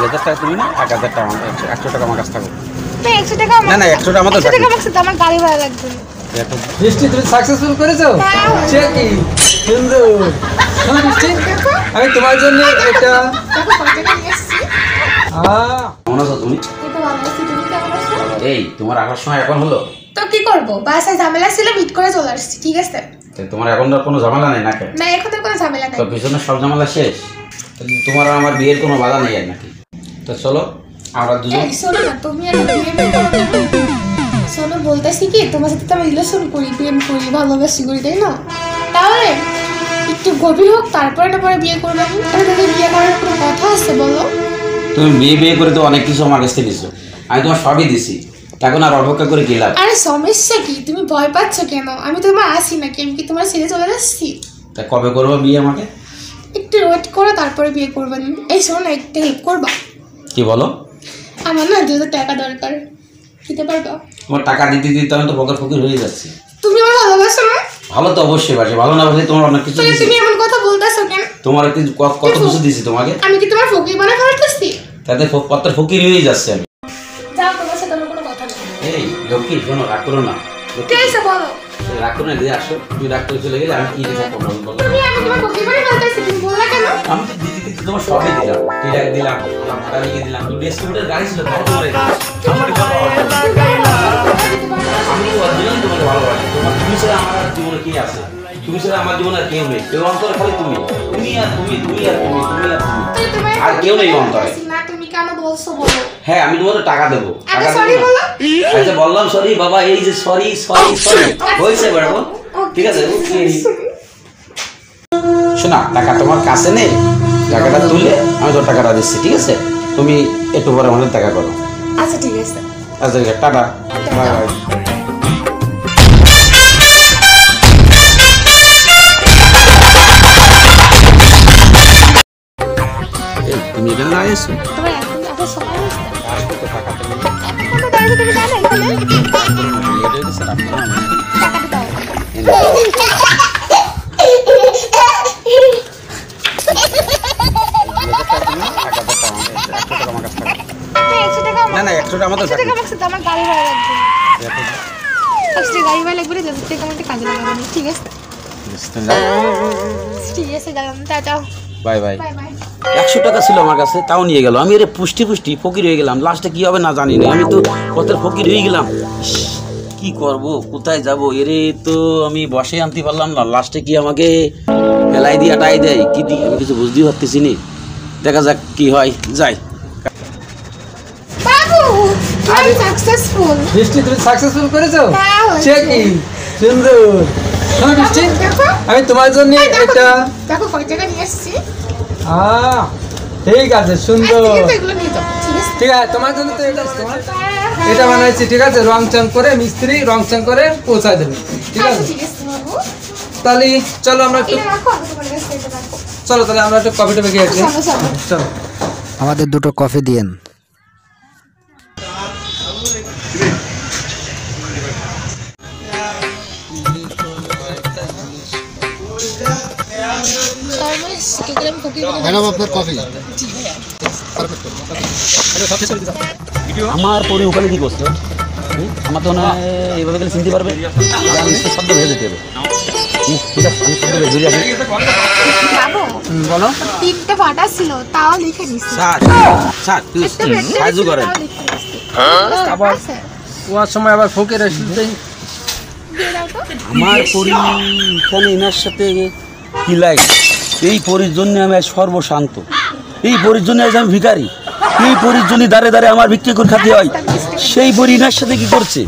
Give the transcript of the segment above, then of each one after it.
2000 টাকা তুমি না 1000 টাকা আমার 100 টাকা আমার কাছে থাকো। না 100 টাকা না না 100 টাকা আমাদের 100 টাকা মাকসাদ আমার গাড়ি ভাড়া লাগবে। বৃষ্টি তুমি সাকসেসফুল করেছো? চেকি সুন্দর। শোনো বৃষ্টি, আমি তোমার জন্য এটা দেখো কত টাকা নিয়ে এসেছি। কেমন আছো তুমি? এই তো ভালো আছি, তুমি কেমন আছো? এই তোমার আসার সময় এখন হলো? তো কি করব, বাসায় ঝামেলা ছিল, মিট করে চলে আসছি। ঠিক আছে, তোমার এখন আর কোনো ঝামেলা নেই নাকি? না এখন তো কোনো ঝামেলা নাই। তো পিছনে সব ঝামেলা শেষ, তোমার আর আমার বিয়ের কোনো বাধা নেই আর নাকি? তো চলো আমরা দুজন। এই শোনো না, তুমি আর শোনো বলতেছি কি, তোমার সাথে তো আমি রিলেশন করি, প্রেম করি, ভালোবাসি করি, তাই না? তাহলে একটু গভীর হোক, তারপরে না পরে বিয়ে করবো। আমি তাদের বিয়ে করার কোনো কথা আছে বলো? তুমি বিয়ে করে তো অনেক কিছু আমার কাছ থেকে দিছো, আমি তোমার সবই দিছি, এখন আর অপেক্ষা করে গেলাম। আরে সমস্যা কি, তুমি ভয় পাচ্ছ কেন? আমি তো তোমার আসি নাকি, আমি কি তোমার ছেড়ে চলে যাচ্ছি? তা কবে করবো বিয়ে আমাকে? একটু ওয়েট করো, তারপরে বিয়ে করবেন। এই শোনো না, একটা হেল্প করবা? কি বলো? আমার না 2000 টাকা দরকার, দিতে পারবা? তোমার টাকা দিতে দিতে আমি তো ফকর ফকির হয়ে যাচ্ছি। তুমি আমার ভালোবাসো না? ভালো তো অবশ্যই বাসি, ভালো না বাসি তোমার অনেক কিছু তাহলে দিছি। তুমি এমন কথা বলতেছো কেন? তোমার কত কিছু দিছি তোমাকে, আমি কি তোমার ফকির বানায় ফেলতেছি? তাতে কত ফকির হয়ে যাচ্ছে আমি। যাও, তোমার সাথে আমার কোনো কথা নেই। এই লক্ষ্মী শোনো, রাগ করো না। কে এসে বলো? রাগ করো না, দিয়ে আসো। তুমি রাগ করে চলে গেলে আমি কি দিয়ে থাকবো বলো? আমি তোমার ফকির বানায় ফেলতেছি, তুমি বললা কেন? আমি তো দিদি কিন্তু তোমার সবই দিলাম, টিরাক দিলাম, আমার ভাড়া লিখে দিলাম, তুমি ডিস্ট্রিবিউটার গাড়ি ছিল তাও তোমার আমি তো অরিজিনালি তোমাকে ভালোবাসি। তুমি ছাড়া আমার জীবনে কি আছে? তুমি ছাড়া আমার জীবনে আর কেউ নেই। কেউ অন্তরে খালি তুমি, তুমি আর তুমি, তুমি আর তুমি, তুমি আর তুমি, আর কেউ নেই অন্তরে। না তুমি কেন বলছো বলো? হ্যাঁ আমি তোমাকে টাকা দেবো। আগে সরি বলো। আচ্ছা বললাম সরি বাবা, এই যে সরি সরি সরি হয়েছে ম্যাডাম, ঠিক আছে। শোনা, টাকা তোমার কাছে নেই, টাকাটা তুলে আমি তোর টাকাটা দিচ্ছি, ঠিক আছে? তুমি একটু পরে আমাদের টাকা করো। আচ্ছা ঠিক আছে, আচ্ছা ঠিক আছে, টাটা, বাই বাই। তুমি এখানে দাঁড়িয়ে এসছো? তোমার এখন আসার সময় হয়েছে? আসবে তো, টাকা তুমি এখন তো দাঁড়িয়ে তুমি জানো এখানে লেট হয়ে গেছে, রাখো না। টাকাটা দাও। না না 100 টাকা আমাদের 100 টাকা মাকসাদ আমার গাড়ি ভাড়া লাগবে। আজকে গাড়ি ভাড়া লাগবে, 2000 টাকা আমাকে কাজে লাগাবে। ঠিক আছে ঠিক আছে, গেলাম, tata, bye bye. Bye bye. 100 টাকা ছিল আমার কাছে, তাও নিয়ে গেল। আমি এর পুষ্টি ফকির হয়ে গেলাম। লাস্টে কি হবে না জানি না, আমি তো পথের ফকির হয়ে গেলাম। কি করব, কোথায় যাব? এরে তো আমি বসে আনতে পারলাম না, লাস্টে কি আমাকে ফেলাই দিয়ে আটাই দেয় কি দিই আমি কিছু বুঝতেই পারতেছি নি। দেখা যাক কি হয়, যাই। বাবু আমি সাকসেসফুল। বৃষ্টি তুমি সাকসেসফুল করেছো? হ্যাঁ, হয়েছে। চেকি সুন্দর। শোনো বৃষ্টি, দেখো আমি তোমার জন্য এটা দেখো কত টাকা নিয়ে এসেছি। ঠিক আছে, সুন্দর। এগুলো নিয়ে যাও, ঠিক আছে? ঠিক আছে, তোমার জন্য তো এটা বানাইছি, ঠিক আছে? রং চং করে মিস্ত্রি রং চং করে পৌঁছায় দেবে, ঠিক আছে? ঠিক আছে বাবু, তাহলে চলো আমরা একটু, এটা রাখো, আমি তোমার কাছে এটা রাখো। চলো তাহলে আমরা একটু কফি টফি খেয়ে আসি। চলো, চলো। চলো, আমাদের দুটো কফি দিয়েন। ম্যাডাম আপনার কফি। আমার পরে ওখানে কি করছো? আমার তো না এইভাবে গেলে চিনতে পারবে, আমি শব্দ ভেবে যেতে হবে। ঠিক আছে, আমি শব্দ ভেবে আসি। বাবু বলো। তিনটে ফাটা ছিল, তাও লিখে নিছি। স্যার স্যার প্লিজ সাহায্য করেন। আবার ওয়ার সময় আবার ফকির আসলে আমার পরি এখানে এনার সাথে কি লাই, এই পরির জন্য আমি আজ সর্বশান্ত, এই পরির জন্য আজ আমি ভিখারি, এই পরির জন্য দাঁড়ে দাঁড়ে আমার বিক্রি করে খাতে হয়। সেই পরি এনার সাথে কি করছে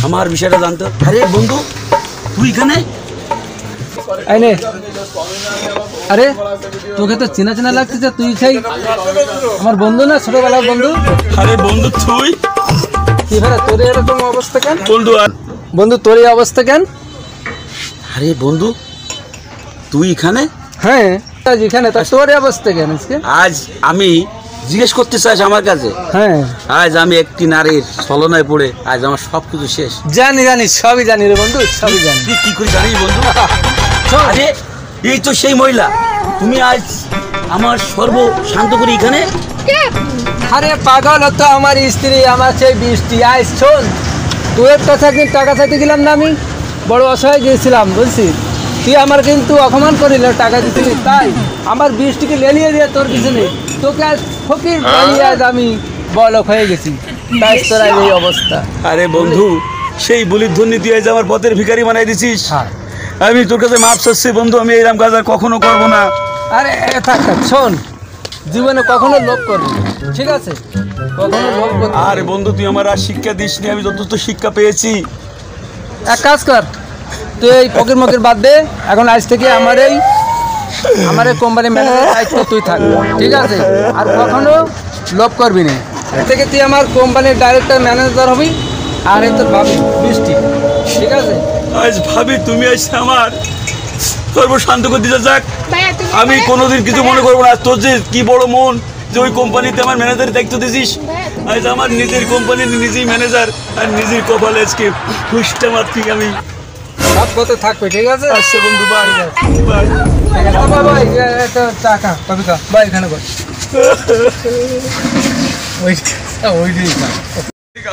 আমার বিষয়টা জানতো। আরে বন্ধু তুই এখানে? আইনে, আরে তোকে তো চেনা চেনা লাগতেছে, তুই সেই আমার বন্ধু না, ছোটবেলার বন্ধু? আরে বন্ধু তুই কি ভাই তোর এরকম অবস্থা কেন বন্ধু? আর বন্ধু তোর এই অবস্থা কেন? আরে বন্ধু তুই এখানে? হ্যাঁ আজ এখানে, তা তোর এই অবস্থা কেন আজকে? আজ আমি জিজ্ঞেস করতে চাইছি আমার কাছে, হ্যাঁ আজ আমি একটি নারীর ছলনায় পড়ে আজ আমার সব কিছু শেষ। জানি জানি, সবই জানি রে বন্ধু, সবই জানি। তুই কি করে জানিস বন্ধু? আরে এই তো সেই মহিলা, তুমি আজ আমার সর্ব শান্ত করি এখানে। কে? আরে পাগল হতো আমার স্ত্রী, আমার সেই বৃষ্টি। আয় শোন, তোর কাছে একদিন টাকা চাইতে গেলাম না, আমি বড় অসহায় গিয়েছিলাম বুঝছিস, তুই আমার কিন্তু অপমান করিল, টাকা দিছিলি, তাই আমার বৃষ্টিকে লেলিয়ে দিয়ে তোর কিছু নেই, তোকে আজ ফকির বানিয়ে আজ আমি বলক হয়ে গেছি, তাই তোর আজ এই অবস্থা। আরে বন্ধু, সেই বলির ধ্বনি তুই আজ আমার পথের ভিখারি বানাই দিছিস। হ্যাঁ। আমি তোর কাছে মাপ চাচ্ছি বন্ধু, আমি এইরকম কাজ আর কখনো করবো না। আরে থাক থাক, শোন, জীবনে কখনো লোভ করবি না, ঠিক আছে? কখনো লোভ করবি না। আরে বন্ধু, তুই আমার আর শিক্ষা দিসনি, আমি যথেষ্ট শিক্ষা পেয়েছি। এক কাজ কর, তুই এই ফকির মকির বাদ দে, এখন আজ থেকে আমার এই কোম্পানি ম্যানেজারের দায়িত্ব তুই থাকবি, ঠিক আছে? আর কখনো লোভ করবি না। এর থেকে তুই আমার কোম্পানির ডাইরেক্টর ম্যানেজার হবি, আর এই তোর ভাবি বৃষ্টি, ঠিক আছে? আজ ভাবি তুমি আজ আমার সর্বশান্ত করে দিতে যাক, ভাইয়া তুমি আমি কোনোদিন কিছু মনে করবো না। তোর যে কি বড় মন যে ওই কোম্পানিতে আমার ম্যানেজারের দায়িত্ব দিছিস। আজ আমার নিজের কোম্পানির নিজেই ম্যানেজার, আর নিজের কপালে আজকে খুশটা মাত্রিক আমি। সব কথা থাকবে, ঠিক আছে? আচ্ছা বন্ধু, বাই বাই। ঠিক আছে ভাই, একটা চা খা, কফি খা, ভাই এখানে বস। ওইটাই খা।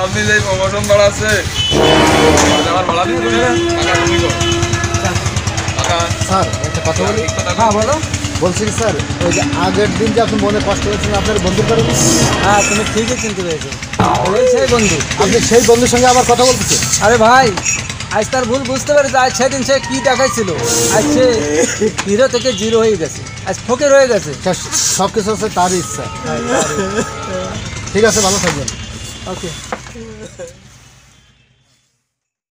আপনি যে প্রমোশন বাড়াচ্ছে আমার ভাড়া দিতে হবে টাকা তুমি করো টাকা স্যার একটা কথা বলি। হ্যাঁ বলো। বলছি কি স্যার, ওই যে আগের দিন যে আপনি মনে কষ্ট হয়েছিল আপনার বন্ধুর কারণে, হ্যাঁ তুমি ঠিকই চিনতে পেরেছো, ওই সেই বন্ধু। আপনি সেই বন্ধুর সঙ্গে আবার কথা বলতেছেন? আরে ভাই, আজ তার ভুল বুঝতে পেরেছে, আজ সেদিন সে কি দেখাইছিল, আজ সে হিরো থেকে জিরো হয়ে গেছে, আজ ফকির হয়ে গেছে। সব কিছু আছে তার ইচ্ছা। ঠিক আছে, ভালো থাকবেন। ওকে।